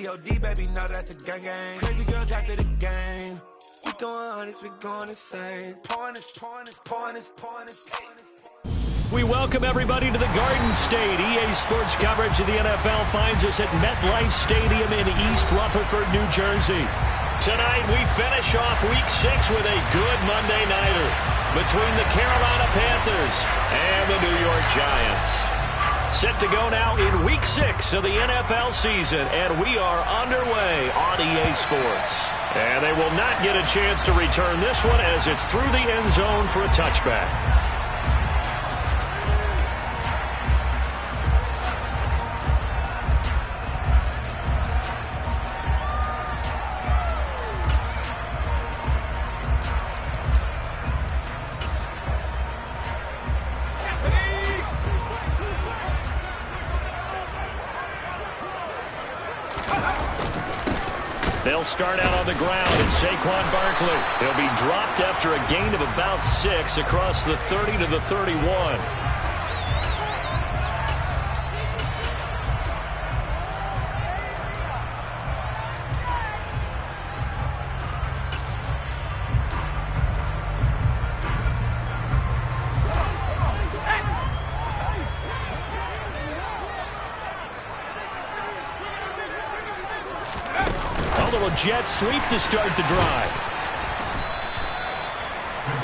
G-O-D, baby, no, that's a gang. Crazy girls after the game. We throwing hundreds, we going insane. Pointers. We welcome everybody to the Garden State. EA Sports coverage of the NFL finds us at MetLife Stadium in East Rutherford, New Jersey. Tonight we finish off Week 6 with a good Monday nighter between the Carolina Panthers and the New York Giants. Set to go now in Week 6 of the NFL season, and we are underway on EA Sports. And they will not get a chance to return this one as it's through the end zone for a touchback. They'll start out on the ground, and Saquon Barkley. He'll be dropped after a gain of about 6 across the 30 to the 31. Jet sweep to start the drive.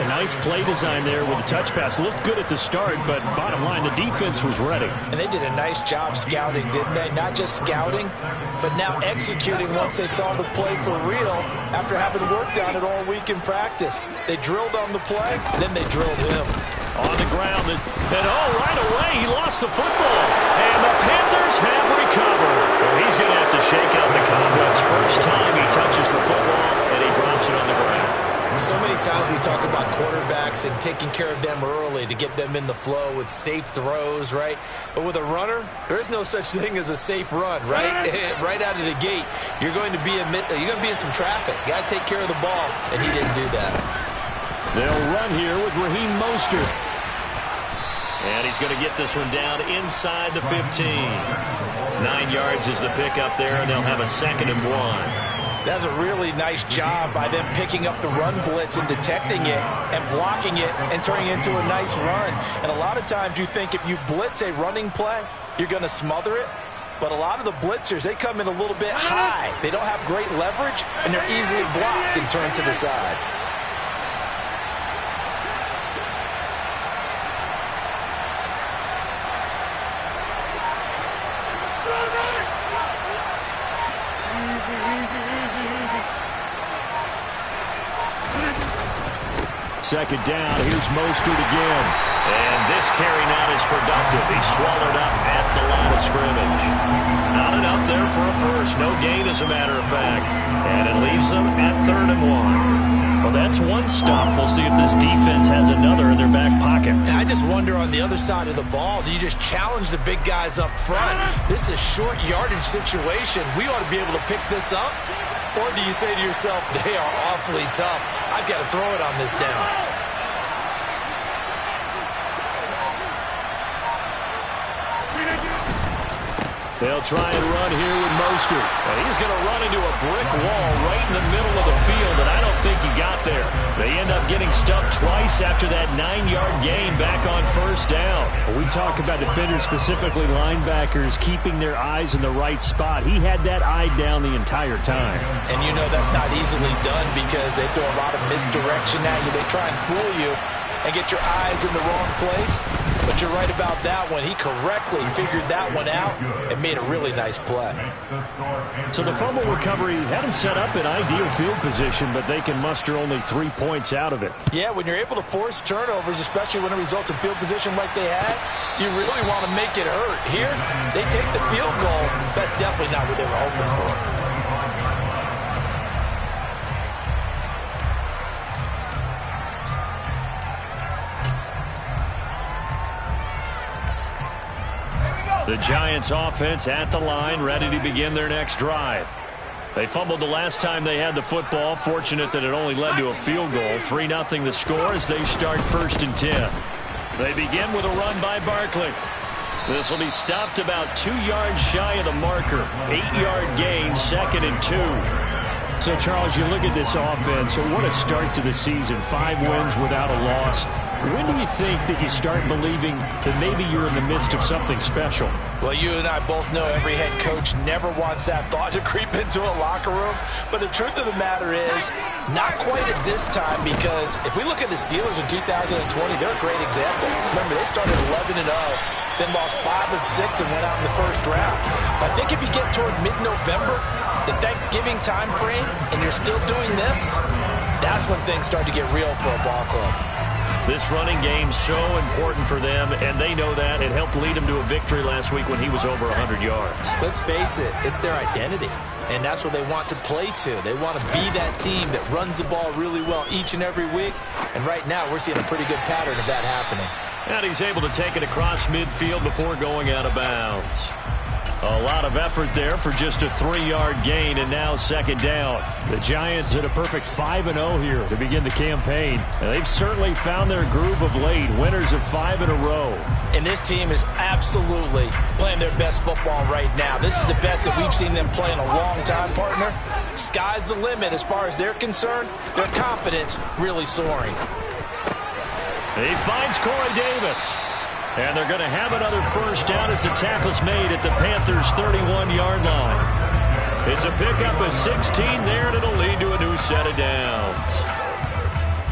A nice play design there with the touch pass. Looked good at the start, but bottom line, the defense was ready. And they did a nice job scouting, didn't they? Not just scouting, but now executing once they saw the play for real after having worked on it all week in practice. They drilled on the play, then they drilled him. On the ground, and right away, he lost the football. And the Panthers have recovered. Well, he's going to have to shake out the cobwebs first time he touches the football, and he drops it on the ground. So many times we talk about quarterbacks and taking care of them early to get them in the flow with safe throws, right? But with a runner, there is no such thing as a safe run, right? Right out of the gate, you're going to be in some traffic. Got to take care of the ball, and he didn't do that. They'll run here with Raheem Mostert. And he's going to get this one down inside the 15. 9 yards is the pickup there, and they'll have a 2nd and 1. That's a really nice job by them picking up the run blitz and detecting it and blocking it and turning it into a nice run. And a lot of times you think if you blitz a running play, you're going to smother it. But a lot of the blitzers, they come in a little bit high. They don't have great leverage, and they're easily blocked and turned to the side. Second down, here's Mostert again. And this carry not as productive. He's swallowed up at the line of scrimmage. Not enough there for a first. No gain, as a matter of fact. And it leaves them at 3rd and 1. Well, that's one stop. We'll see if this defense has another in their back pocket. I just wonder on the other side of the ball, do you just challenge the big guys up front? This is short yardage situation. We ought to be able to pick this up. Or do you say to yourself, they are awfully tough. I've got to throw it on this down. They'll try and run here with Mostert. And he's going to run into a brick wall right in the middle of the field, and I don't think he got there. They end up getting stuffed twice after that 9-yard gain back on 1st down. We talk about defenders, specifically linebackers, keeping their eyes in the right spot. He had that eye down the entire time. And you know that's not easily done because they throw a lot of misdirection at you. They try and fool you and get your eyes in the wrong place. But you're right about that one. He correctly figured that one out and made a really nice play. So the fumble recovery had him set up in ideal field position, but they can muster only 3 points out of it. Yeah, when you're able to force turnovers, especially when it results in field position like they had, you really want to make it hurt. Here, they take the field goal. That's definitely not what they were hoping for. The Giants offense at the line, ready to begin their next drive. They fumbled the last time they had the football. Fortunate that it only led to a field goal. 3-0 the score as they start 1st and 10. They begin with a run by Barkley. This will be stopped about 2 yards shy of the marker. 8-yard gain, 2nd and 2. So, Charles, you look at this offense, so what a start to the season. 5 wins without a loss. When do you think that you start believing that maybe you're in the midst of something special? Well, you and I both know every head coach never wants that thought to creep into a locker room. But the truth of the matter is, not quite at this time, because if we look at the Steelers in 2020, they're a great example. Remember, they started 11-0, then lost 5 of 6 and went out in the first round. But I think if you get toward mid-November, the Thanksgiving time frame, and you're still doing this, that's when things start to get real for a ball club. This running game's so important for them, and they know that. It helped lead them to a victory last week when he was over 100 yards. Let's face it, it's their identity, and that's what they want to play to. They want to be that team that runs the ball really well each and every week, and right now we're seeing a pretty good pattern of that happening. And he's able to take it across midfield before going out of bounds. A lot of effort there for just a 3-yard gain, and now 2nd down. The Giants at a perfect 5-0 here to begin the campaign. And they've certainly found their groove of late. Winners of 5 in a row. And this team is absolutely playing their best football right now. This is the best that we've seen them play in a long time, partner. Sky's the limit as far as they're concerned. Their confidence really soaring. He finds Corey Davis. And they're going to have another first down as the tackle's made at the Panthers' 31-yard line. It's a pickup of 16 there, and it'll lead to a new set of downs.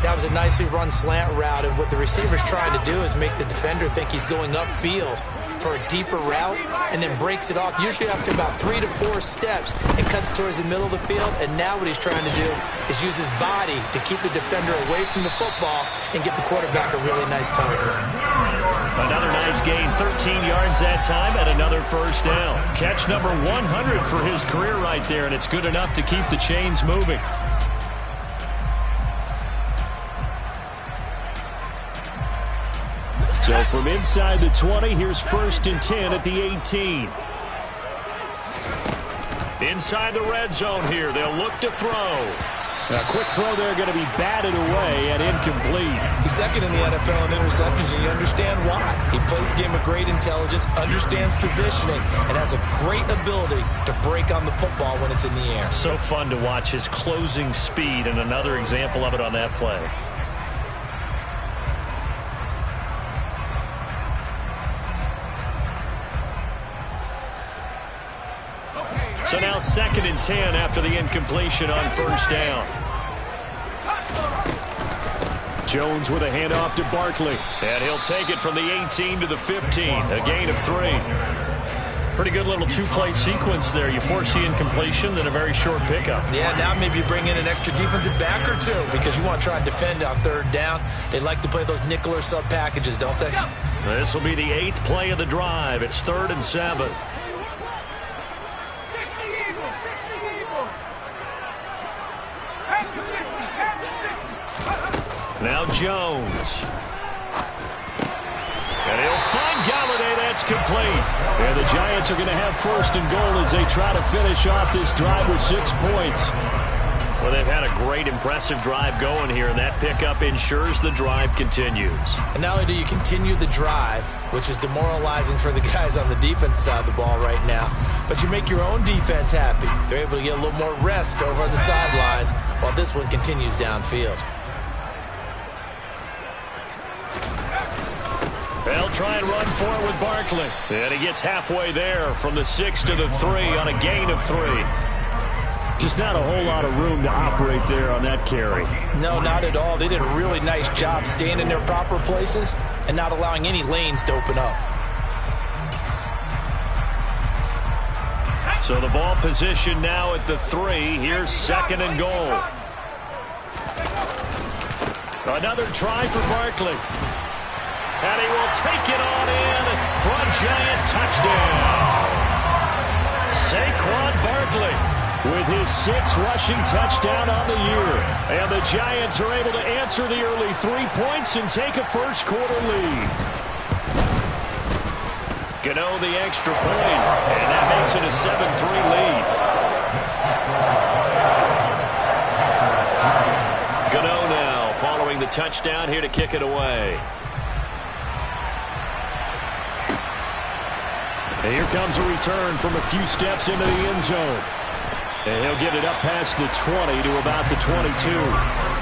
That was a nicely run slant route, and what the receiver's trying to do is make the defender think he's going upfield for a deeper route, and then breaks it off, usually after about 3 to 4 steps, and cuts towards the middle of the field. And now what he's trying to do is use his body to keep the defender away from the football and get the quarterback a really nice target. Another nice gain, 13 yards that time, and another first down. Catch number 100 for his career right there, and it's good enough to keep the chains moving. So from inside the 20, here's 1st and 10 at the 18. Inside the red zone here, they'll look to throw. A quick throw there going to be batted away and incomplete. He's 2nd in the NFL in interceptions, and you understand why. He plays the game with great intelligence, understands positioning, and has a great ability to break on the football when it's in the air. So fun to watch his closing speed, and another example of it on that play. So now 2nd and 10 after the incompletion on first down. Jones with a handoff to Barkley. And he'll take it from the 18 to the 15. A gain of 3. Pretty good little 2-play sequence there. You force the incompletion, then a very short pickup. Yeah, now maybe you bring in an extra defensive back or two because you want to try and defend on 3rd down. They like to play those nickel or sub packages, don't they? This will be the 8th play of the drive. It's 3rd and 7. Now Jones. And he'll find Galladay. That's complete. And the Giants are going to have 1st and goal as they try to finish off this drive with 6 points. Well, they've had a great, impressive drive going here, and that pickup ensures the drive continues. And not only do you continue the drive, which is demoralizing for the guys on the defense side of the ball right now, but you make your own defense happy. They're able to get a little more rest over on the sidelines while this one continues downfield. They'll try and run for it with Barkley. And he gets halfway there from the 6 to the 3 on a gain of 3. Just not a whole lot of room to operate there on that carry. No, not at all. They did a really nice job staying in their proper places and not allowing any lanes to open up. So the ball position now at the 3. Here's 2nd and goal. Another try for Barkley. And he will take it on in for a Giant touchdown. Saquon Barkley with his 6th rushing touchdown on the year. And the Giants are able to answer the early 3 points and take a first-quarter lead. Gano the extra point, and that makes it a 7-3 lead. Gano now following the touchdown here to kick it away. And here comes a return from a few steps into the end zone. And he'll get it up past the 20 to about the 22.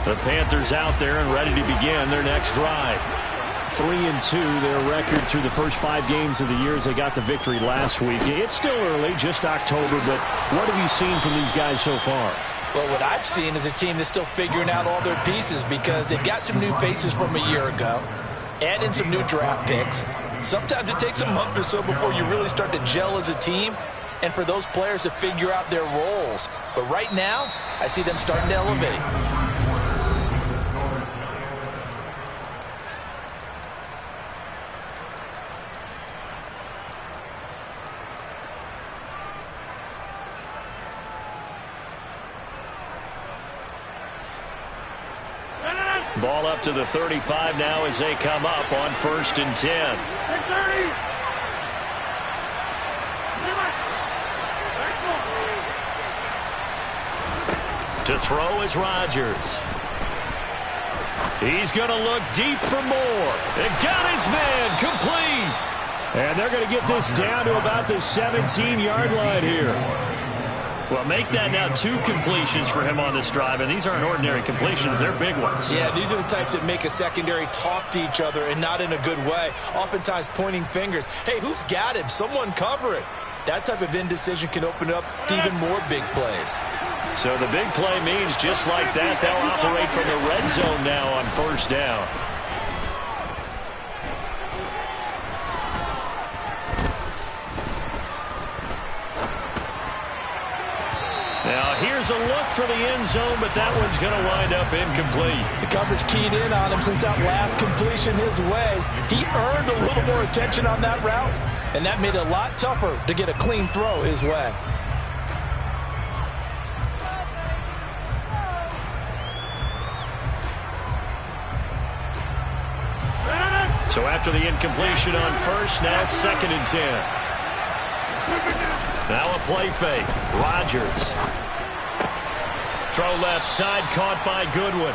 The Panthers out there and ready to begin their next drive. 3-2, their record through the first 5 games of the year as they got the victory last week. It's still early, just October, but what have you seen from these guys so far? Well, what I've seen is a team that's still figuring out all their pieces because they've got some new faces from a year ago, add in some new draft picks. Sometimes it takes a month or so before you really start to gel as a team and for those players to figure out their roles. But right now, I see them starting to elevate. Ball up to the 35 now as they come up on 1st and 10. To throw is Rodgers. He's going to look deep for more. And got his man complete. And they're going to get this down to about the 17-yard line here. Well, make that now 2 completions for him on this drive, and these aren't ordinary completions. They're big ones. Yeah, these are the types that make a secondary talk to each other and not in a good way, oftentimes pointing fingers. Hey, who's got him? Someone cover it. That type of indecision can open up to even more big plays. So the big play means just like that, they'll operate from the red zone now on 1st down. Now, here's a look for the end zone, but that one's going to wind up incomplete. The coverage keyed in on him since that last completion his way. He earned a little more attention on that route, and that made it a lot tougher to get a clean throw his way. So after the incompletion on 1st, now 2nd and 10. Now a play fake. Rodgers. Throw left side, caught by Goodwin.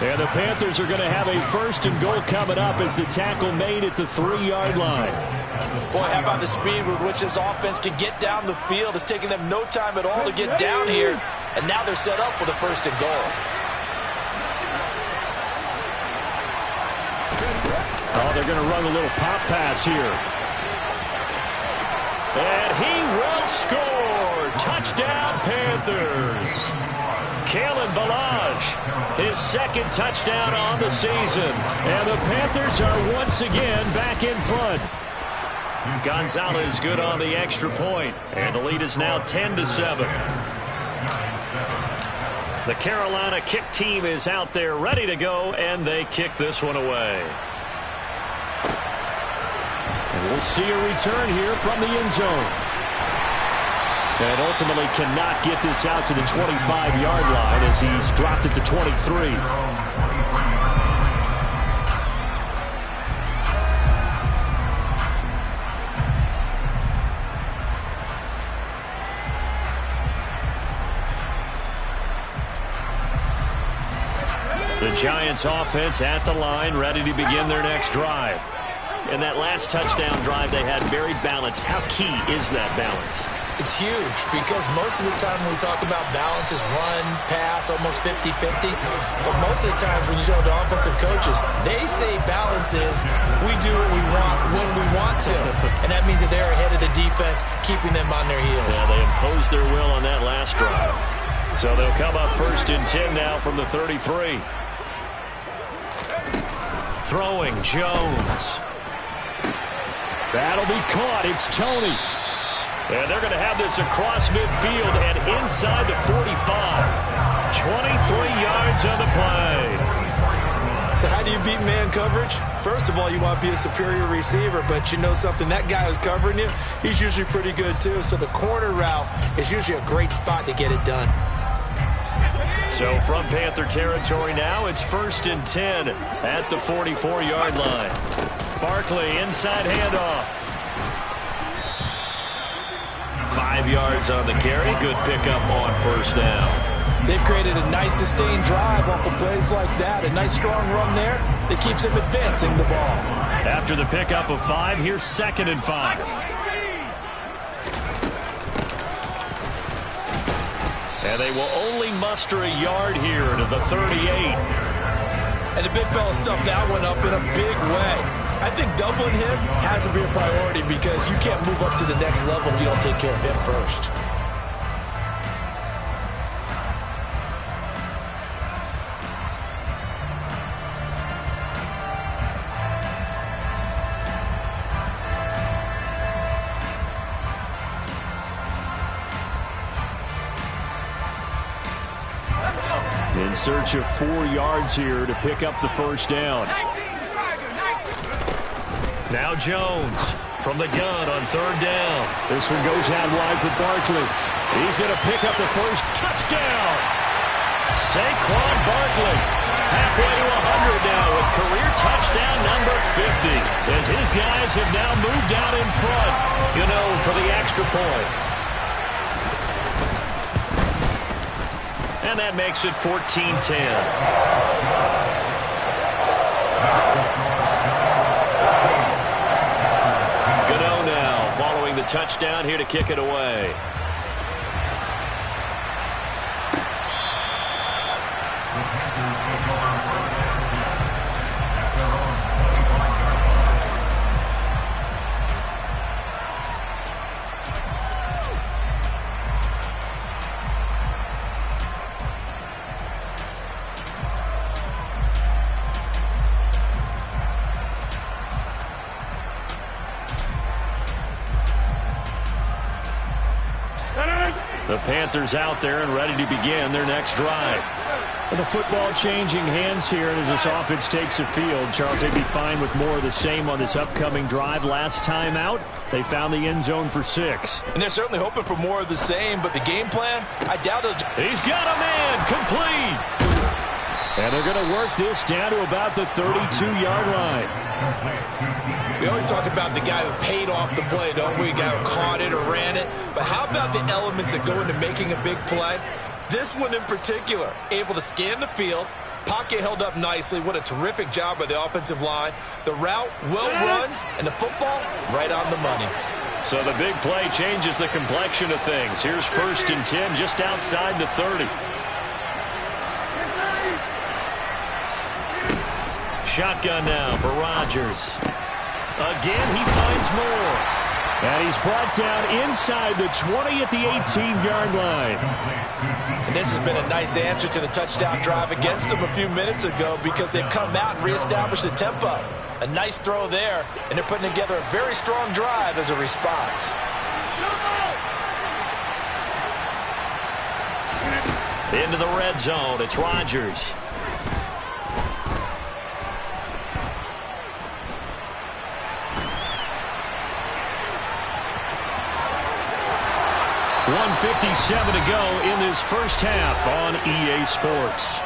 And the Panthers are going to have a 1st and goal coming up as the tackle made at the 3-yard line. Boy, how about the speed with which this offense can get down the field? It's taking them no time at all to get down here. And now they're set up with a 1st and goal. Oh, they're going to run a little pop pass here. And he will score. Touchdown, Panthers. Kalen Ballage, his 2nd touchdown on the season. And the Panthers are once again back in front. Gonzalez good on the extra point. And the lead is now 10-7. The Carolina kick team is out there ready to go, and they kick this one away. And we'll see a return here from the end zone. And ultimately cannot get this out to the 25-yard line as he's dropped it to 23. The Giants offense at the line, ready to begin their next drive. In that last touchdown drive, they had very balanced. How key is that balance? It's huge because most of the time when we talk about balance is run, pass, almost 50-50. But most of the times when you talk to offensive coaches, they say balance is we do what we want when we want to. And that means that they're ahead of the defense, keeping them on their heels. Yeah, they imposed their will on that last drive. So they'll come up 1st and 10 now from the 33. Throwing Jones. That'll be caught. It's Tony. And they're going to have this across midfield and inside the 45. 23 yards on the play. So how do you beat man coverage? First of all, you want to be a superior receiver, but you know something, that guy who's covering you, he's usually pretty good too. So the corner route is usually a great spot to get it done. So from Panther territory now, it's 1st and 10 at the 44-yard line. Barkley, inside handoff. 5 yards on the carry. Good pickup on 1st down. They've created a nice sustained drive off of plays like that. A nice strong run there that keeps them advancing the ball. After the pickup of 5, here's 2nd and 5. And they will only muster a yard here to the 38. And the big fella stuffed that one up in a big way. I think doubling him has to be a priority because you can't move up to the next level if you don't take care of him first. In search of 4 yards here to pick up the 1st down. Now Jones from the gun on 3rd down. This one goes out wide for Barkley. He's going to pick up the 1st touchdown. Saquon Barkley halfway to 100 now with career touchdown number 50. As his guys have now moved out in front. Gano for the extra point. And that makes it 14-10. Gano now following the touchdown here to kick it away. The Panthers out there and ready to begin their next drive. Well, the football changing hands here as this offense takes the field. Charles, they'd be fine with more of the same on this upcoming drive. Last time out, they found the end zone for 6. And they're certainly hoping for more of the same, but the game plan, I doubt it. He's got a man complete. And they're going to work this down to about the 32-yard line. We always talk about the guy who paid off the play, don't we? The guy who caught it or ran it. But how about the elements that go into making a big play? This one in particular, able to scan the field, pocket held up nicely. What a terrific job by the offensive line. The route well run, and the football right on the money. So the big play changes the complexion of things. Here's 1st and 10 just outside the 30. Shotgun now for Rodgers. Again, he finds more. And he's brought down inside the 20 at the 18-yard line. And this has been a nice answer to the touchdown drive against them a few minutes ago because they've come out and reestablished the tempo. A nice throw there, and they're putting together a very strong drive as a response. Into the red zone, it's Rodgers. .157 to go in this first half on EA Sports.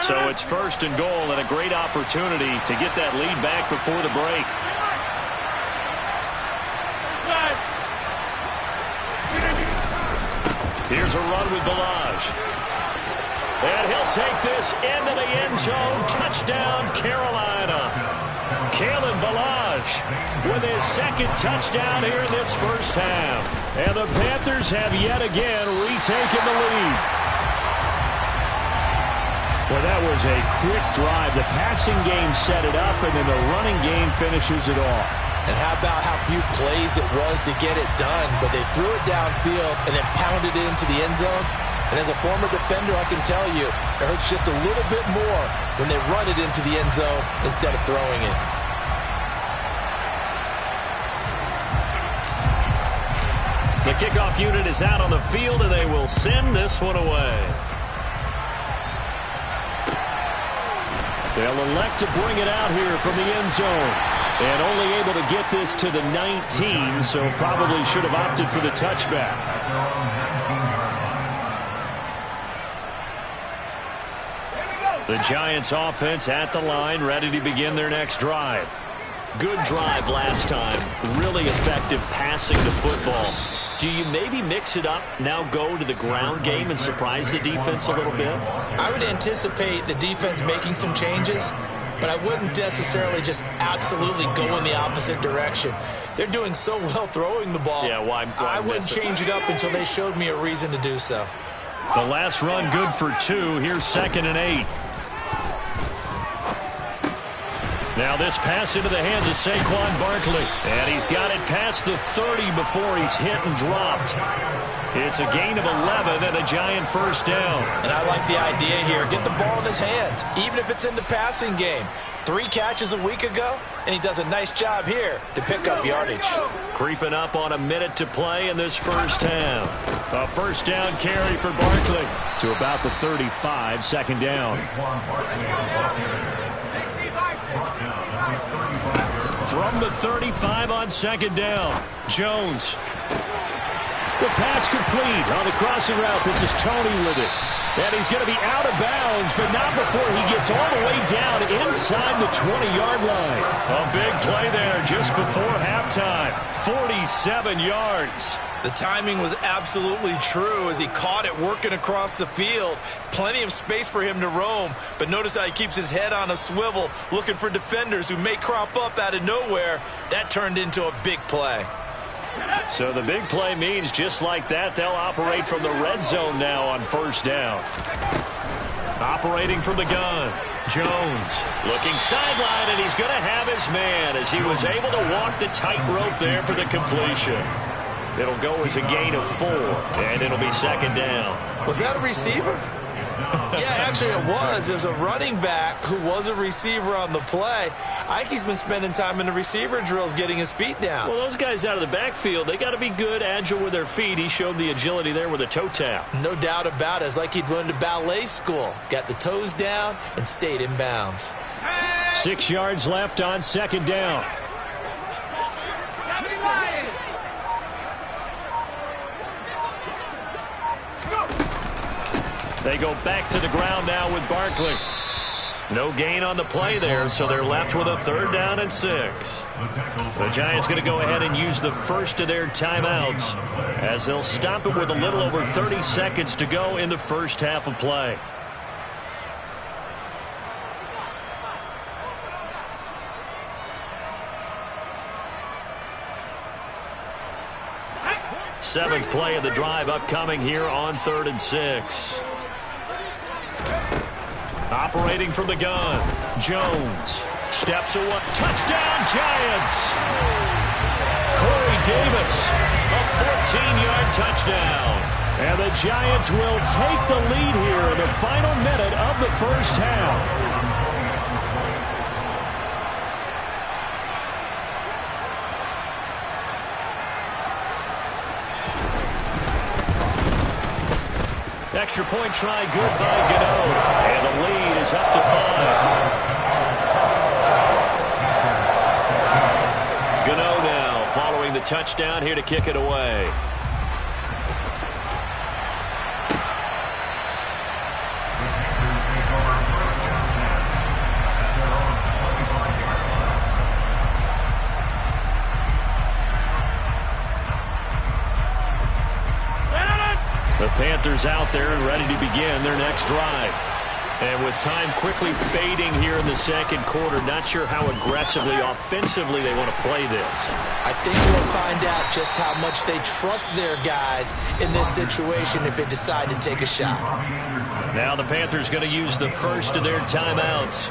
So it's 1st and goal and a great opportunity to get that lead back before the break. Here's a run with Balaj. And he'll take this into the end zone. Touchdown, Carolina. Kalen Balaj with his 2nd touchdown here in this first half. And the Panthers have yet again retaken the lead. Well, that was a quick drive. The passing game set it up, and then the running game finishes it off. And how about how few plays it was to get it done, but they threw it downfield and then pounded it into the end zone. And as a former defender, I can tell you, it hurts just a little bit more when they run it into the end zone instead of throwing it. The kickoff unit is out on the field, and they will send this one away. They'll elect to bring it out here from the end zone. And only able to get this to the 19, so probably should have opted for the touchback. The Giants offense at the line, ready to begin their next drive. Good drive last time. Really effective passing the football. Do you maybe mix it up, now go to the ground game and surprise the defense a little bit? I would anticipate the defense making some changes, but I wouldn't necessarily just absolutely go in the opposite direction. They're doing so well throwing the ball. Yeah, why I wouldn't change it up until they showed me a reason to do so. The last run good for 2. Here's 2nd and 8. Now this pass into the hands of Saquon Barkley. And he's got it past the 30 before he's hit and dropped. It's a gain of 11 and a Giant first down. And I like the idea here. Get the ball in his hands, even if it's in the passing game. 3 catches a week ago, and he does a nice job here to pick up yardage. Creeping up on a minute to play in this first half. A first down carry for Barkley to about the 35, 2nd down. From the 35 on 2nd down, Jones. The pass complete on the crossing route. This is Tony with it. And he's going to be out of bounds, but not before he gets all the way down inside the 20-yard line. A big play there just before halftime. 47 yards. The timing was absolutely true as he caught it working across the field. Plenty of space for him to roam, but notice how he keeps his head on a swivel, looking for defenders who may crop up out of nowhere. That turned into a big play. So the big play means just like that, they'll operate from the red zone now on first down. Operating from the gun, Jones looking sideline, and he's going to have his man as he was able to walk the tightrope there for the completion. It'll go as a gain of 4, and it'll be 2nd down. Was that a receiver? Yeah, actually it was. It was a running back who was a receiver on the play. I think he's been spending time in the receiver drills getting his feet down. Well, those guys out of the backfield, they got to be good, agile with their feet. He showed the agility there with a toe tap. No doubt about it. It's like he'd run to ballet school. Got the toes down and stayed in bounds. 6 yards left on 2nd down. They go back to the ground now with Barkley. No gain on the play there, so they're left with a 3rd down and 6. The Giants going to go ahead and use the first of their timeouts as they'll stop it with a little over 30 seconds to go in the first half of play. Seventh play of the drive upcoming here on 3rd and 6. Operating from the gun, Jones steps away. Touchdown, Giants! Corey Davis, a 14-yard touchdown. And the Giants will take the lead here in the final minute of the first half. Extra point try good by Gano. And the lead is up to 5. Gano now following the touchdown here to kick it away. The Panthers out there and ready to begin their next drive. And with time quickly fading here in the second quarter, not sure how aggressively, offensively they want to play this. I think we'll find out just how much they trust their guys in this situation if they decide to take a shot. Now the Panthers going to use the first of their timeouts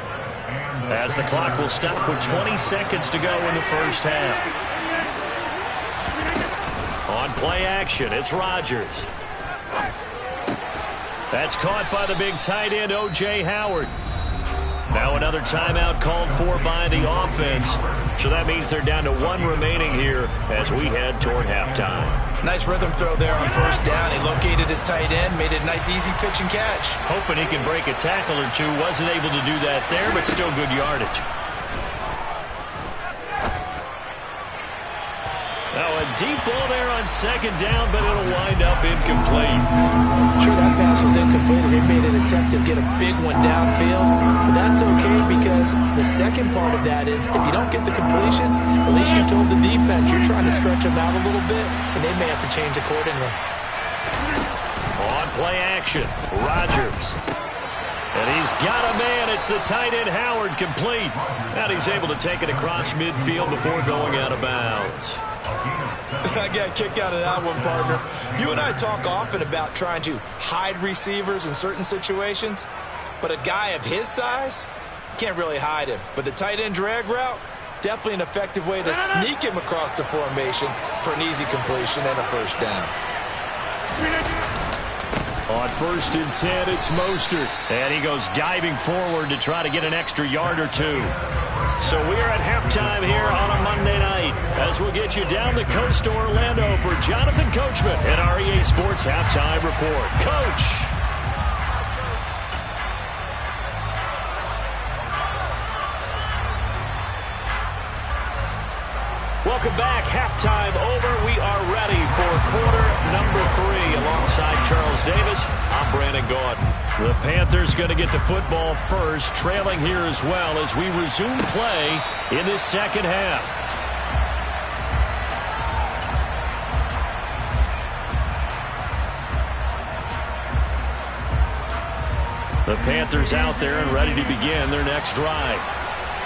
as the clock will stop with 20 seconds to go in the first half. On play action, it's Rodgers. That's caught by the big tight end, O.J. Howard. Now another timeout called for by the offense. So that means they're down to 1 remaining here as we head toward halftime. Nice rhythm throw there on first down. He located his tight end, made it a nice easy pitch and catch. Hoping he can break a tackle or two. Wasn't able to do that there, but still good yardage. Now a deep ball there on second down, but it'll wind up incomplete. Sure, that pass was incomplete as they made an attempt to get a big one downfield. But that's okay because the second part of that is if you don't get the completion, at least you told the defense you're trying to stretch them out a little bit, and they may have to change accordingly. On play action, Rodgers. And he's got a man. It's the tight end, Howard, complete. And he's able to take it across midfield before going out of bounds. I got a kick out of that one, partner. You and I talk often about trying to hide receivers in certain situations, but a guy of his size can't really hide him. But the tight end drag route, definitely an effective way to sneak him across the formation for an easy completion and a first down. On 1st and 10, it's Mostert. And he goes diving forward to try to get an extra yard or two. So we're at halftime here on a Monday night as we'll get you down the coast to Orlando for Jonathan Coachman at our EA Sports Halftime Report. Coach! Welcome back. Halftime over. We are ready for quarter number 3 alongside Charles Davis. I'm Brandon Gaudin. The Panthers going to get the football first, trailing here as well as we resume play in this second half. The Panthers out there and ready to begin their next drive.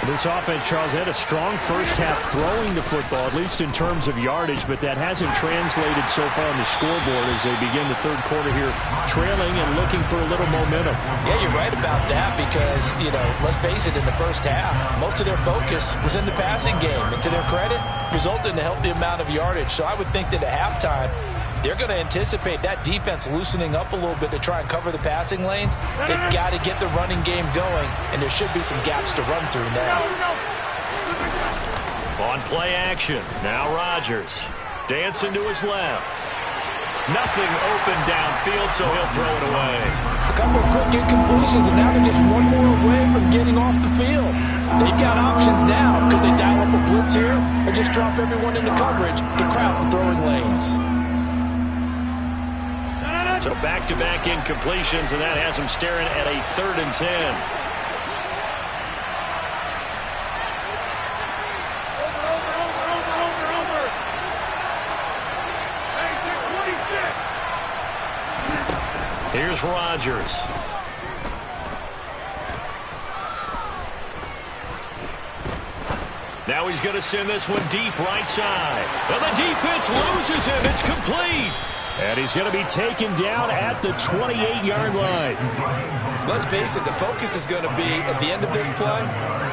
This offense, Charles, had a strong first half throwing the football, at least in terms of yardage, but that hasn't translated so far on the scoreboard as they begin the third quarter here, trailing and looking for a little momentum. Yeah, you're right about that because, let's face it, in the first half, most of their focus was in the passing game. And to their credit, resulted in a healthy amount of yardage. So I would think that at halftime, they're going to anticipate that defense loosening up a little bit to try and cover the passing lanes. They've got to get the running game going, and there should be some gaps to run through now. On play action, now Rodgers. Dancing to his left. Nothing open downfield, so he'll throw it away. A couple of quick incompletions, and now they're just one more away from getting off the field. They've got options now. Could they dial up a blitz here or just drop everyone into coverage to crowd the throwing lanes? So back-to-back incompletions, and that has him staring at a 3rd and 10. Here's Rodgers. Now he's going to send this one deep right side. And the defense loses him. It's complete. And he's going to be taken down at the 28-yard line. Let's face it, the focus is going to be, at the end of this play,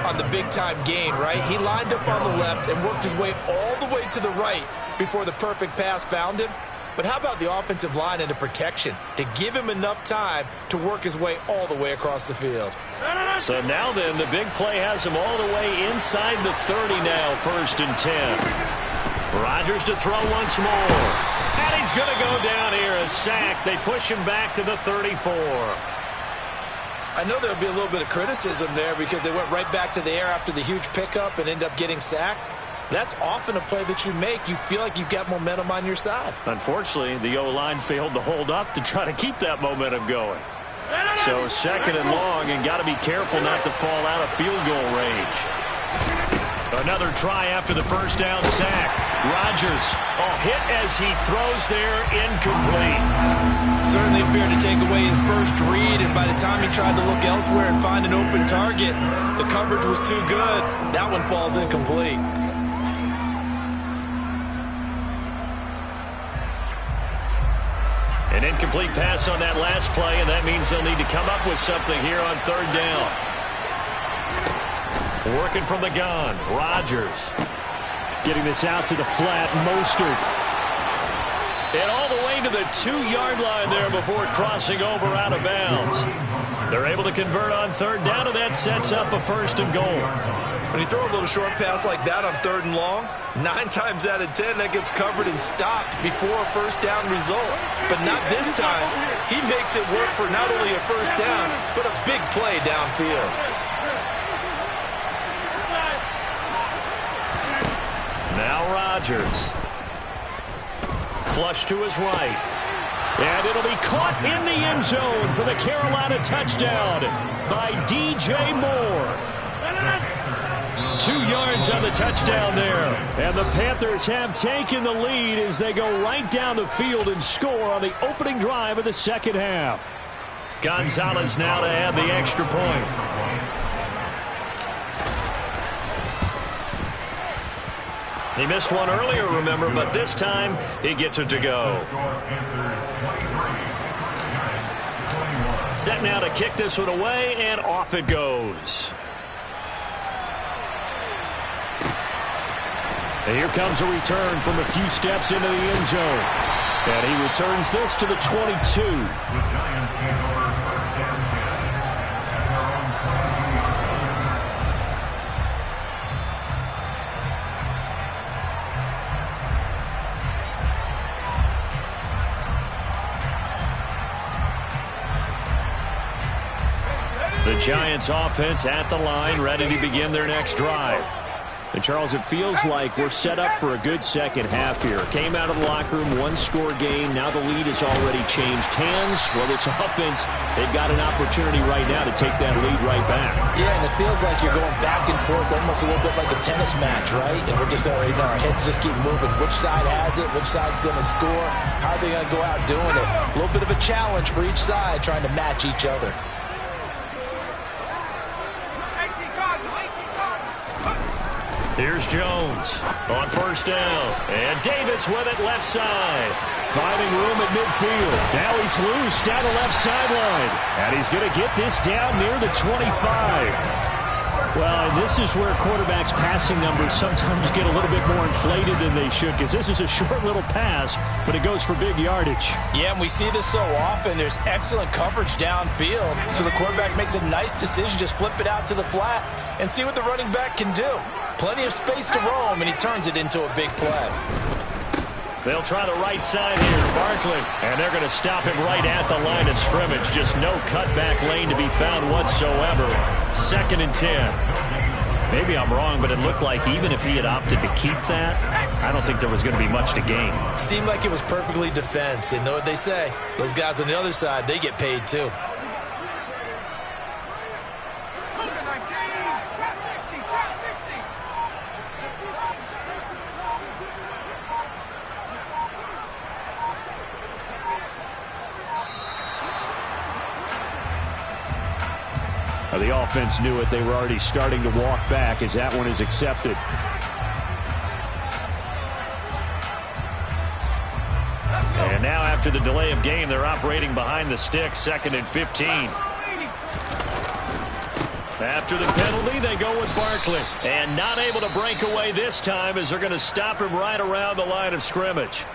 on the big-time gain, right? He lined up on the left and worked his way all the way to the right before the perfect pass found him. But how about the offensive line and the protection to give him enough time to work his way all the way across the field? So now then, the big play has him all the way inside the 30 now, 1st and 10. Rodgers to throw once more. And he's going to go down here, a sack. They push him back to the 34. I know there'll be a little bit of criticism there because they went right back to the air after the huge pickup and end up getting sacked. That's often a play that you make. You feel like you've got momentum on your side. Unfortunately, the O-line failed to hold up to try to keep that momentum going. So 2nd and long, and got to be careful not to fall out of field goal range. Another try after the first down sack. Rodgers, hit as he throws there, incomplete. Certainly appeared to take away his first read, and by the time he tried to look elsewhere and find an open target, the coverage was too good. That one falls incomplete. An incomplete pass on that last play, and that means they'll need to come up with something here on 3rd down. Working from the gun, Rodgers. Getting this out to the flat, Mostert. And all the way getting to the 2-yard line there before crossing over out of bounds. They're able to convert on third down, and that sets up a 1st and goal. When you throw a little short pass like that on 3rd and long, 9 times out of 10 that gets covered and stopped before a 1st down results. But not this time. He makes it work for not only a 1st down, but a big play downfield. Now Rodgers. Flush to his right. And it'll be caught in the end zone for the Carolina touchdown by DJ Moore. 2 yards on the touchdown there. And the Panthers have taken the lead as they go right down the field and score on the opening drive of the second half. Gonzalez now to add the extra point. He missed one earlier, remember, but this time he gets it to go. Set now to kick this one away, and off it goes. And here comes a return from a few steps into the end zone. And he returns this to the 22. The Giants offense at the line, ready to begin their next drive. And Charles, it feels like we're set up for a good second half here. Came out of the locker room, 1-score game. Now the lead has already changed hands. Well, this offense, they've got an opportunity right now to take that lead right back. Yeah, and it feels like you're going back and forth, almost a little bit like a tennis match, right? And we're just already, our heads just keep moving. Which side has it? Which side's going to score? How are they going to go out doing it? A little bit of a challenge for each side, trying to match each other. Here's Jones on 1st down. And Davis with it left side. Finding room at midfield. Now he's loose down the left sideline. And he's going to get this down near the 25. Well, and this is where quarterbacks' passing numbers sometimes get a little bit more inflated than they should, because this is a short little pass, but it goes for big yardage. Yeah, and we see this so often. There's excellent coverage downfield, so the quarterback makes a nice decision, just flip it out to the flat and see what the running back can do. Plenty of space to roam, and he turns it into a big play. They'll try the right side here, Barkley. And they're going to stop him right at the line of scrimmage. Just no cutback lane to be found whatsoever. 2nd and 10. Maybe I'm wrong, but it looked like even if he had opted to keep that, I don't think there was going to be much to gain. Seemed like it was perfectly defense. And know what they say? Those guys on the other side, they get paid too. The offense knew it. They were already starting to walk back as that one is accepted. And now after the delay of game, they're operating behind the sticks, 2nd and 15. After the penalty, they go with Barkley. And not able to break away this time as they're going to stop him right around the line of scrimmage.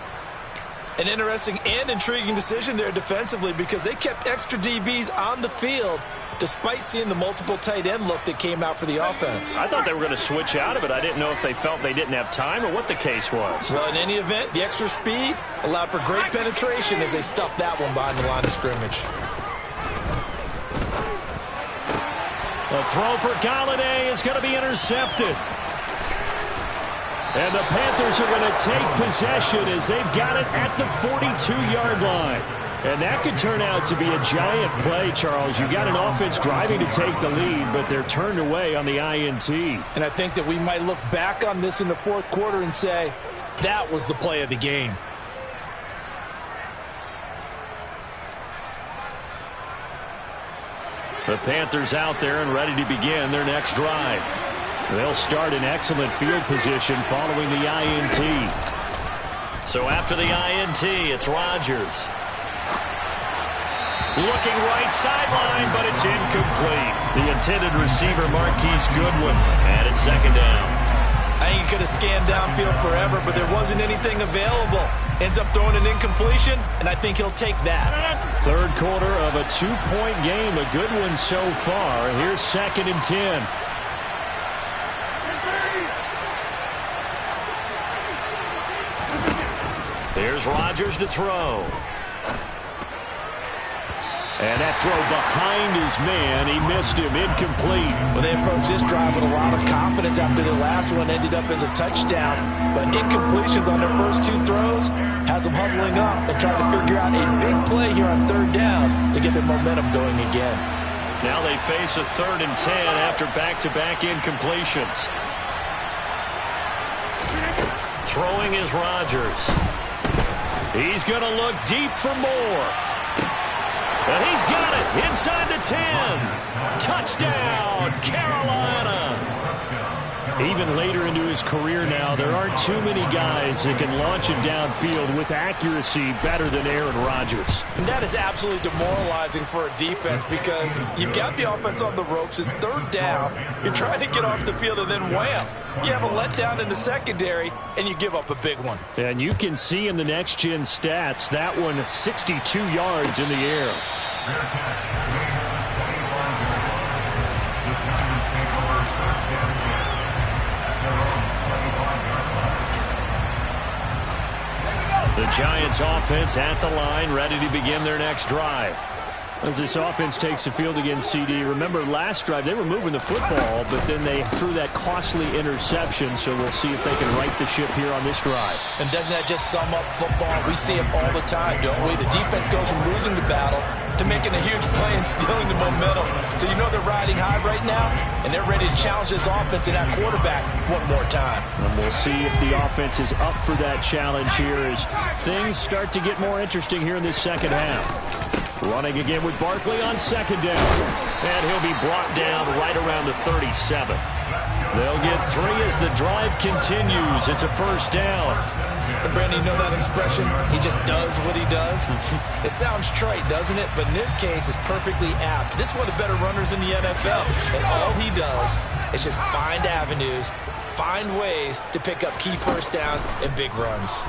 An interesting and intriguing decision there defensively, because they kept extra DBs on the field despite seeing the multiple tight end look that came out for the offense. I thought they were going to switch out of it. I didn't know if they felt they didn't have time or what the case was. Well, in any event, the extra speed allowed for great penetration as they stuffed that one behind the line of scrimmage. The throw for Galladay is going to be intercepted. And the Panthers are going to take possession as they've got it at the 42-yard line. And that could turn out to be a giant play, Charles. You got an offense driving to take the lead, but they're turned away on the INT. And I think that we might look back on this in the 4th quarter and say, that was the play of the game. The Panthers out there and ready to begin their next drive. They'll start in excellent field position following the INT. So after the INT, it's Rodgers. Looking right sideline, but it's incomplete. The intended receiver, Marquise Goodwin, and it's 2nd down. I think he could have scanned downfield forever, but there wasn't anything available. Ends up throwing an incompletion, and I think he'll take that. Third quarter of a 2-point game. A good one so far. Here's 2nd and 10. Here's Rodgers to throw. And that throw behind his man. He missed him. Incomplete. Well, they approached this drive with a lot of confidence after their last one ended up as a touchdown. But incompletions on their first 2 throws has them huddling up and trying to figure out a big play here on 3rd down to get their momentum going again. Now they face a 3rd and 10 after back-to-back incompletions. Throwing is Rodgers. He's going to look deep for more. And he's got it inside the 10. Touchdown, Carolina. Even later into his career now, there aren't too many guys that can launch it downfield with accuracy better than Aaron Rodgers. And that is absolutely demoralizing for a defense because you've got the offense on the ropes. It's 3rd down. You're trying to get off the field, and then wham, you have a letdown in the secondary, and you give up a big one. And you can see in the next-gen stats, that one 62 yards in the air. The Giants offense at the line, ready to begin their next drive. As this offense takes the field against CD, remember last drive they were moving the football, but then they threw that costly interception, so we'll see if they can right the ship here on this drive. And doesn't that just sum up football? We see it all the time, don't we? The defense goes from losing the battle to making a huge play and stealing the momentum. So you know they're riding high right now, and they're ready to challenge this offense and that quarterback one more time. And we'll see if the offense is up for that challenge here as things start to get more interesting here in this second half. Running again with Barkley on 2nd down. And he'll be brought down right around the 37. They'll get 3 as the drive continues. It's a 1st down. And Brandon, you know that expression? He just does what he does. It sounds trite, doesn't it? But in this case, it's perfectly apt. This is one of the better runners in the NFL. And all he does is just find avenues, find ways to pick up key 1st downs and big runs.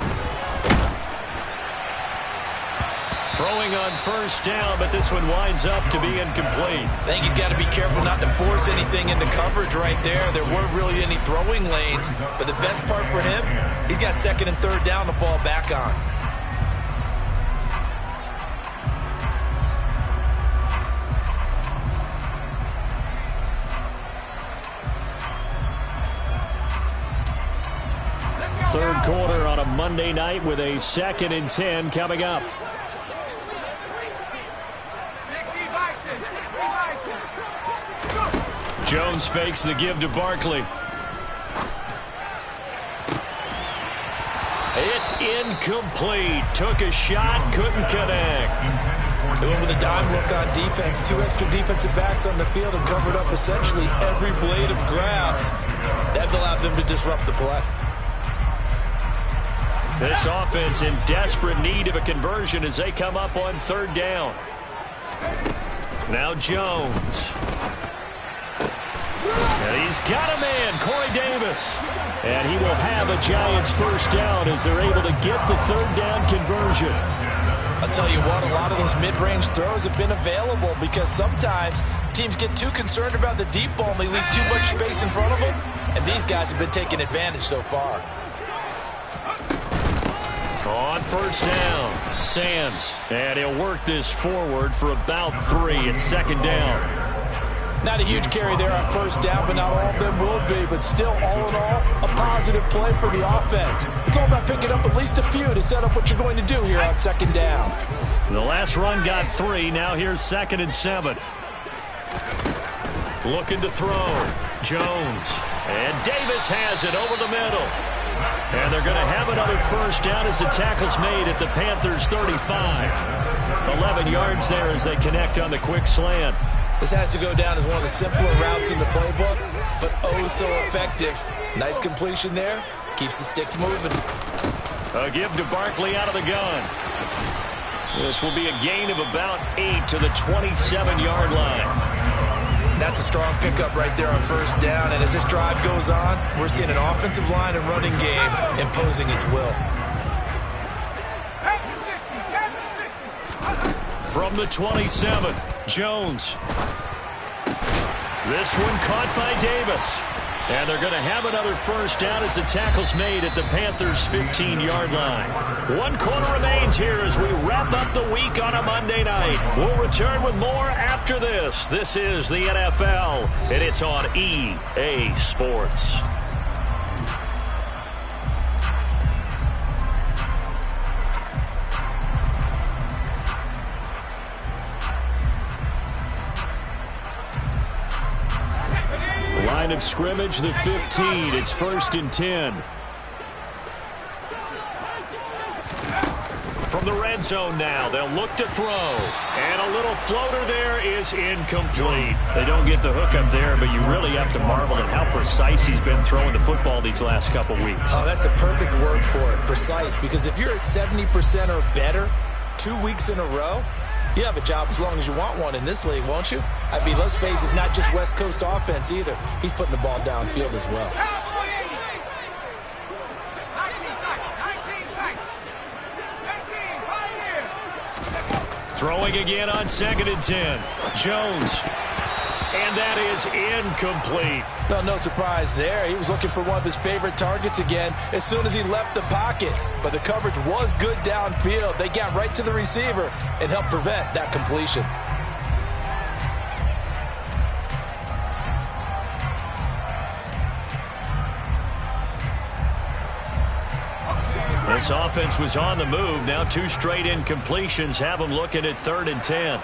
Throwing on 1st down, but this one winds up to be incomplete. I think he's got to be careful not to force anything into coverage right there. There weren't really any throwing lanes, but the best part for him, he's got 2nd and 3rd down to fall back on. Third quarter on a Monday night with a 2nd and 10 coming up. Jones fakes the give to Barkley. It's incomplete. Took a shot, couldn't connect. They went with a dime look on defense. 2 extra defensive backs on the field and covered up essentially every blade of grass. That allowed them to disrupt the play. This offense in desperate need of a conversion as they come up on 3rd down. Now Jones. And he's got a man, Corey Davis. And he will have a Giants 1st down as they're able to get the 3rd down conversion. I'll tell you what, a lot of those mid-range throws have been available because sometimes teams get too concerned about the deep ball and they leave too much space in front of them. And these guys have been taking advantage so far. On 1st down, Sands. And he'll work this forward for about 3 at 2nd down. Not a huge carry there on 1st down, but not all of them will be. But still, all in all, a positive play for the offense. It's all about picking up at least a few to set up what you're going to do here on 2nd down. The last run got 3. Now here's 2nd and 7. Looking to throw. Jones. And Davis has it over the middle. And they're going to have another 1st down as the tackle's made at the Panthers' 35. 11 yards there as they connect on the quick slant. This has to go down as one of the simpler routes in the playbook, but oh so effective. Nice completion there. Keeps the sticks moving. A give to Barkley out of the gun. This will be a gain of about 8 to the 27-yard line. That's a strong pickup right there on first down. And as this drive goes on, we're seeing an offensive line and running game imposing its will. From the 27, Jones. This one caught by Davis. And they're going to have another first down as the tackle's made at the Panthers' 15-yard line. 1 quarter remains here as we wrap up the week on a Monday night. We'll return with more after this. This is the NFL, and it's on EA Sports. Line of scrimmage, the 15. It's 1st and 10. From the red zone now, they'll look to throw. And a little floater there is incomplete. They don't get the hook up there, but you really have to marvel at how precise he's been throwing the football these last couple weeks. Oh, that's the perfect word for it, precise. Because if you're at 70% or better 2 weeks in a row, you have a job as long as you want one in this league, won't you? I mean, let's face it, it's not just West Coast offense either. He's putting the ball downfield as well. Throwing again on 2nd and 10. Jones. And that is incomplete. Well, no surprise there. He was looking for one of his favorite targets again as soon as he left the pocket. But the coverage was good downfield. They got right to the receiver and helped prevent that completion. This offense was on the move. Now 2 straight incompletions have them looking at 3rd and 10.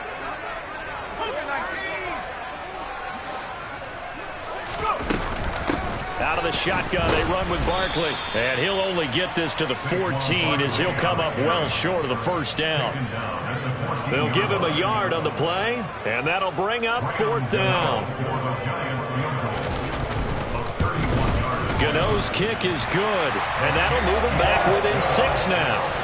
Out of the shotgun, they run with Barkley. And he'll only get this to the 14 as he'll come up well short of the first down. They'll give him a yard on the play, and that'll bring up 4th down. Gano's kick is good, and that'll move him back within 6 now.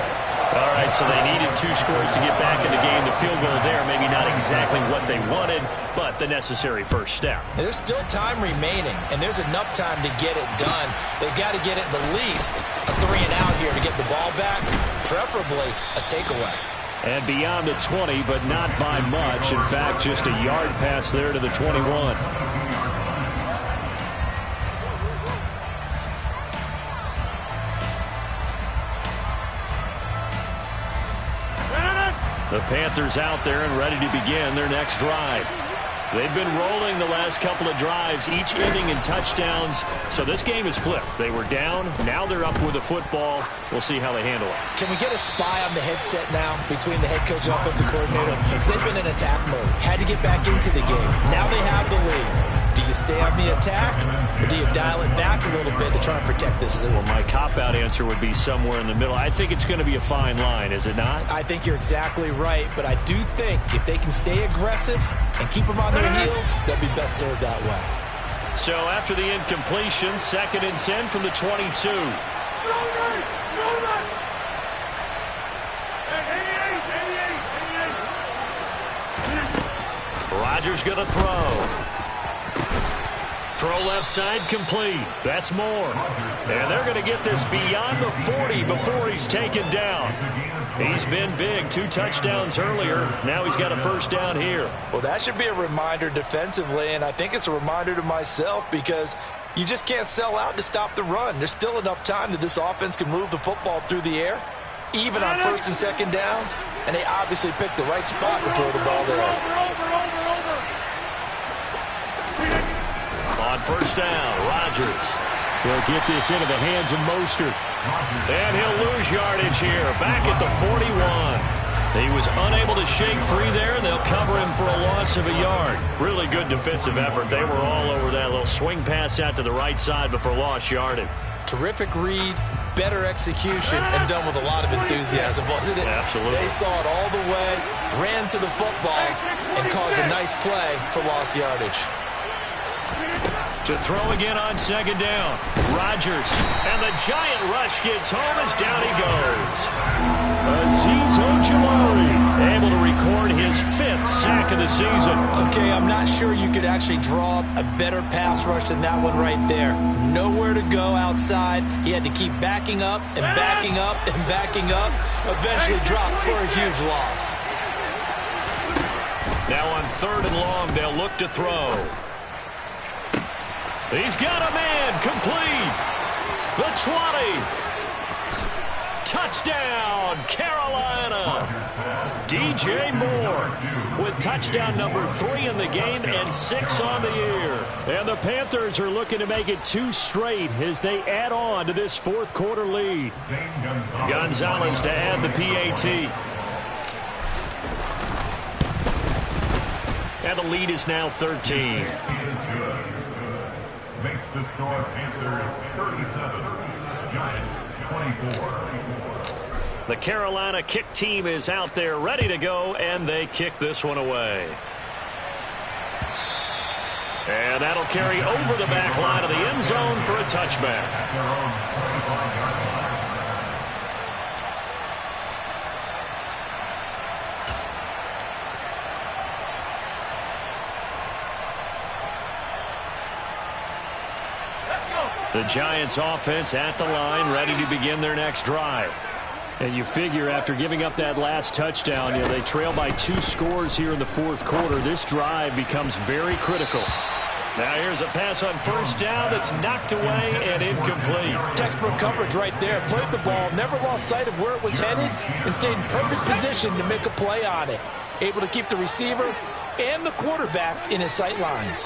All right, so they needed 2 scores to get back in the game. The field goal there, maybe not exactly what they wanted, but the necessary first step. There's still time remaining, and there's enough time to get it done. They've got to get at the least a 3 and out here to get the ball back, preferably a takeaway. And beyond the 20, but not by much. In fact, just a yard pass there to the 21. The Panthers out there and ready to begin their next drive. They've been rolling the last couple of drives, each ending in touchdowns. So this game is flipped. They were down. Now they're up with the football. We'll see how they handle it. Can we get a spy on the headset now between the head coach and offensive coordinator? Because they've been in attack mode. Had to get back into the game. Now they have the lead. Do you stay on the attack, or do you dial it back a little bit to try and protect this lead? Well, my cop-out answer would be somewhere in the middle. I think it's going to be a fine line, is it not? I think you're exactly right, but I do think if they can stay aggressive and keep them on their heels, they'll be best served that way. So after the incompletion, 2nd and 10 from the 22. Rodgers going to throw. Throw left side complete. That's more. And they're going to get this beyond the 40 before he's taken down. He's been big. 2 touchdowns earlier. Now he's got a first down here. Well, that should be a reminder defensively, and I think it's a reminder to myself because you just can't sell out to stop the run. There's still enough time that this offense can move the football through the air, even on 1st and 2nd downs, and they obviously picked the right spot to throw the ball there. On first down, Rodgers. He'll get this into the hands of Mostert. And he'll lose yardage here, back at the 41. He was unable to shake free there, and they'll cover him for a loss of a yard. Really good defensive effort. They were all over that little swing pass out to the right side before lost yardage. Terrific read, better execution, and done with a lot of enthusiasm, wasn't it? Absolutely. They saw it all the way, ran to the football, and caused a nice play for lost yardage. To throw again on 2nd down. Rodgers. And the giant rush gets home as down he goes. Azeez Ojulari. able to record his 5th sack of the season. Okay, I'm not sure you could actually draw a better pass rush than that one right there. Nowhere to go outside. He had to keep backing up and backing up and backing up. Eventually dropped for a huge loss. Now on 3rd and long, they'll look to throw. He's got a man, complete. The 20. Touchdown, Carolina. DJ Moore with touchdown number 3 in the game and 6 on the year. And the Panthers are looking to make it 2 straight as they add on to this 4th quarter lead. Gonzalez to add the PAT. And the lead is now 13. Makes the score Panthers 37, Giants 24. The Carolina kick team is out there ready to go, and they kick this one away. And that'll carry over the back line of the end zone for a touchback. The Giants offense at the line, ready to begin their next drive. And you figure after giving up that last touchdown, they trail by 2 scores here in the 4th quarter. This drive becomes very critical. Now here's a pass on 1st down that's knocked away and incomplete. Textbook coverage right there. Played the ball, never lost sight of where it was headed, and stayed in perfect position to make a play on it. Able to keep the receiver and the quarterback in his sight lines.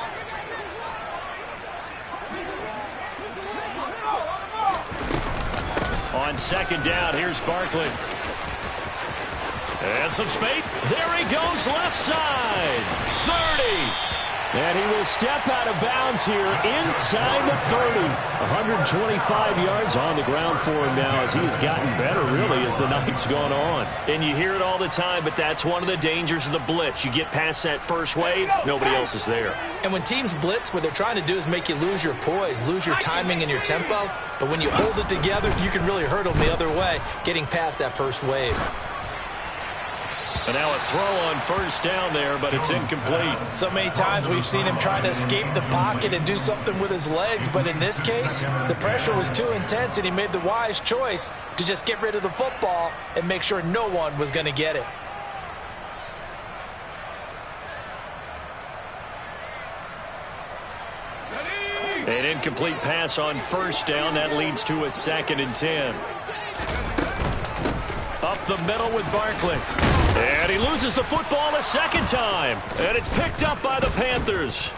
On 2nd down, here's Barkley. And some space. There he goes, left side. 30. And he will step out of bounds here inside the 30. 125 yards on the ground for him now as he has gotten better, really, as the night's gone on. And you hear it all the time, but that's one of the dangers of the blitz. You get past that first wave, nobody else is there. And when teams blitz, what they're trying to do is make you lose your poise, lose your timing and your tempo. But when you hold it together, you can really hurt them the other way, getting past that first wave. And now a throw on 1st down there, but it's incomplete. So many times we've seen him trying to escape the pocket and do something with his legs, but in this case, the pressure was too intense and he made the wise choice to just get rid of the football and make sure no one was going to get it. An incomplete pass on 1st down. That leads to a 2nd and 10. Up the middle with Barkley. And he loses the football a 2nd time. And it's picked up by the Panthers.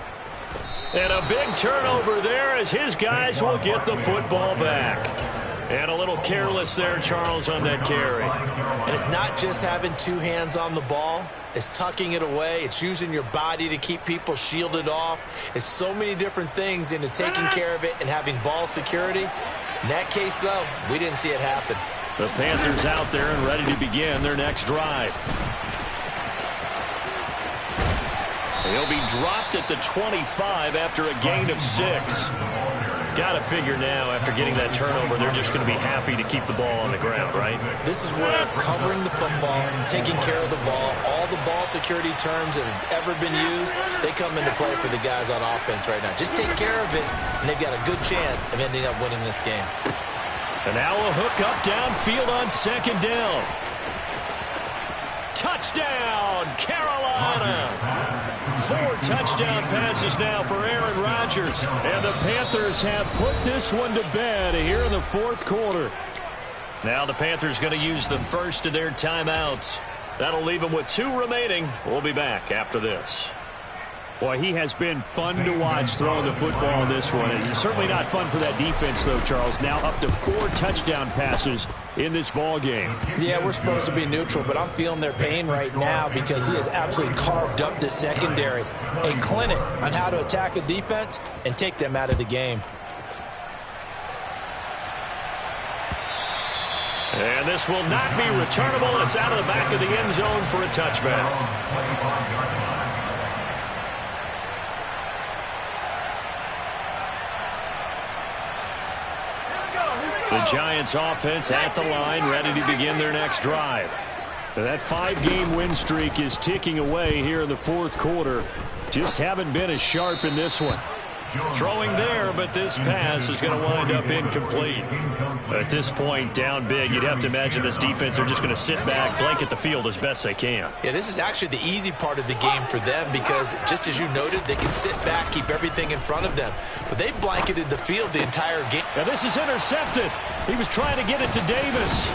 And a big turnover there as his guys will get the football back. And a little careless there, Charles, on that carry. And it's not just having 2 hands on the ball. It's tucking it away. It's using your body to keep people shielded off. It's so many different things into taking care of it and having ball security. In that case, though, we didn't see it happen. The Panthers out there and ready to begin their next drive. He'll be dropped at the 25 after a gain of 6. Got to figure now, after getting that turnover, they're just going to be happy to keep the ball on the ground, right? This is where covering the football, taking care of the ball, all the ball security terms that have ever been used, they come into play for the guys on offense right now. Just take care of it, and they've got a good chance of ending up winning this game. And now a hook up downfield on 2nd down. Touchdown, Carolina. 4 touchdown passes now for Aaron Rodgers. And the Panthers have put this one to bed here in the 4th quarter. Now the Panthers going to use the first of their timeouts. That'll leave them with 2 remaining. We'll be back after this. Boy, he has been fun to watch throwing the football in this one. And certainly not fun for that defense, though, Charles. Now up to 4 touchdown passes in this ball game. Yeah, we're supposed to be neutral, but I'm feeling their pain right now because he has absolutely carved up the secondary. A clinic on how to attack a defense and take them out of the game. And this will not be returnable. It's out of the back of the end zone for a touchback. The Giants offense at the line, ready to begin their next drive. That 5-game win streak is ticking away here in the fourth quarter. Just haven't been as sharp in this one. Throwing there, but this pass is going to wind up incomplete. At this point, down big, you'd have to imagine this defense are just going to sit back, blanket the field as best they can. Yeah, this is actually the easy part of the game for them because, just as you noted, they can sit back, keep everything in front of them. But they've blanketed the field the entire game. Now this is intercepted. He was trying to get it to Davis.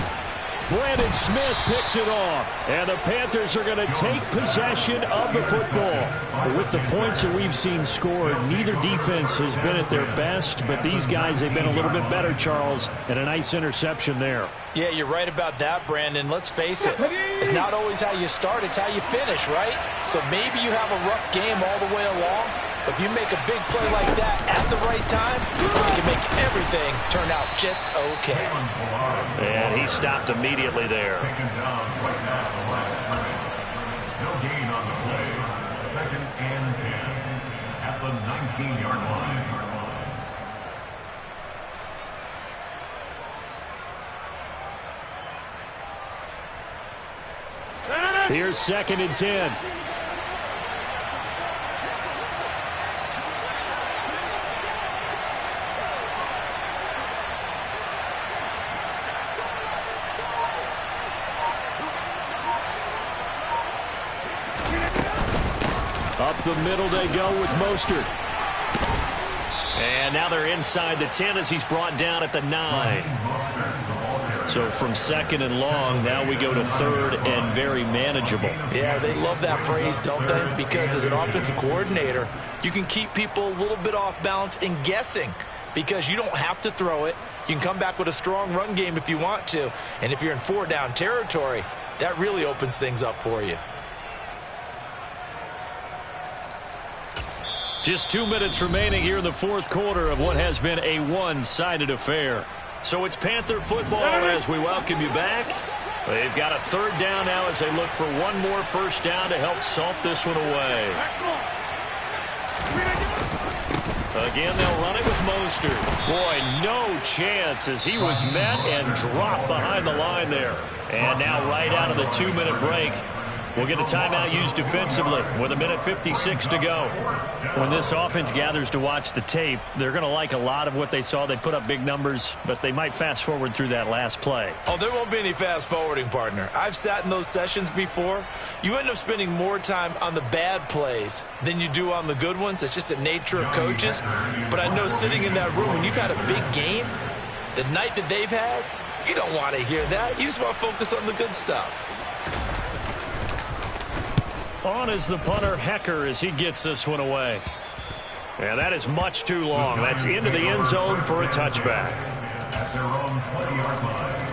Brandon Smith picks it off. And the Panthers are going to take possession of the football. But with the points that we've seen scored, neither defense has been at their best. But these guys, they've been a little bit better, Charles. And a nice interception there. Yeah, you're right about that, Brandon. Let's face it. It's not always how you start, it's how you finish, right? So maybe you have a rough game all the way along. But if you make a big play like that at the right time, it can make everything turn out just okay. And he stopped immediately there. Taken down right now at the line of scrimmage. No gain on the play. 2nd and 10 at the 19-yard line. Here's 2nd and 10. Up the middle they go with Mostert. And now they're inside the 10 as he's brought down at the 9. So from 2nd and long, now we go to 3rd and very manageable. Yeah, they love that phrase, don't they? Because as an offensive coordinator, you can keep people a little bit off balance and guessing because you don't have to throw it. You can come back with a strong run game if you want to. And if you're in 4-down territory, that really opens things up for you. Just 2 minutes remaining here in the fourth quarter of what has been a one-sided affair. So it's Panther football as we welcome you back. They've got a 3rd down now as they look for one more 1st down to help salt this one away. Again, they'll run it with Mostert. Boy, no chance as he was met and dropped behind the line there. And now right out of the 2-minute break, we'll get a timeout used defensively with 1:56 to go. When this offense gathers to watch the tape, they're going to like a lot of what they saw. They put up big numbers, but they might fast forward through that last play. Oh, there won't be any fast forwarding, partner. I've sat in those sessions before. You end up spending more time on the bad plays than you do on the good ones. It's just the nature of coaches. But I know sitting in that room, when you've had a big game, the night that they've had, you don't want to hear that. You just want to focus on the good stuff. On is the punter, Hecker, as he gets this one away. And that is much too long. That's into the end zone for a touchback. At their own 20-yard line.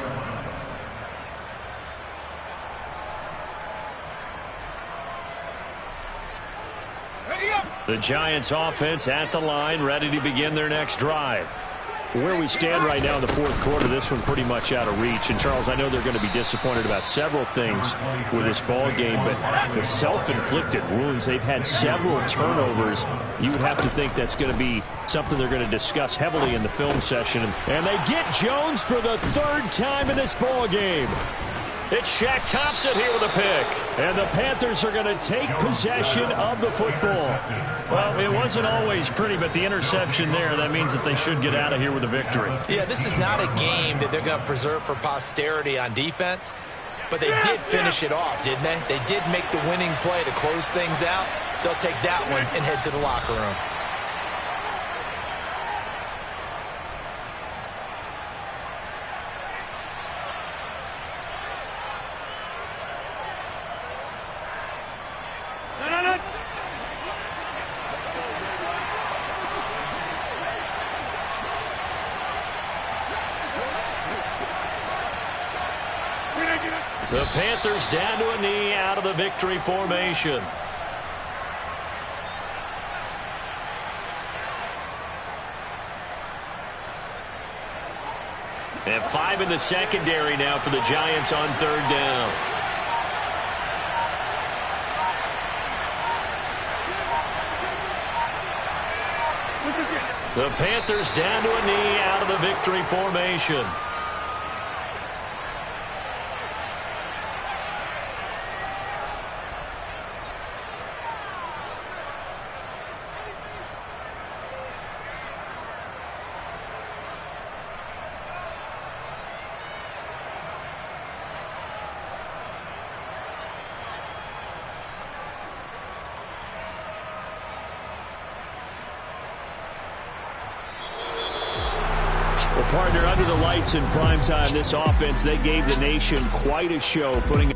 The Giants offense at the line, ready to begin their next drive. Where we stand right now in the fourth quarter, this one pretty much out of reach. And, Charles, I know they're going to be disappointed about several things with this ball game, but the self-inflicted wounds, they've had several turnovers. You would have to think that's going to be something they're going to discuss heavily in the film session. And they get Jones for the 3rd time in this ball game. It's Shaq Thompson here with a pick. And the Panthers are going to take possession of the football. Well, it wasn't always pretty, but the interception there, that means that they should get out of here with a victory. Yeah, this is not a game that they're going to preserve for posterity on defense, but they did finish it off, didn't they? They did make the winning play to close things out. They'll take that one and head to the locker room. The Panthers down to a knee out of the victory formation. And 5 in the secondary now for the Giants on 3rd down. The Panthers down to a knee out of the victory formation. Well, partner, under the lights in primetime, this offense, they gave the nation quite a show, putting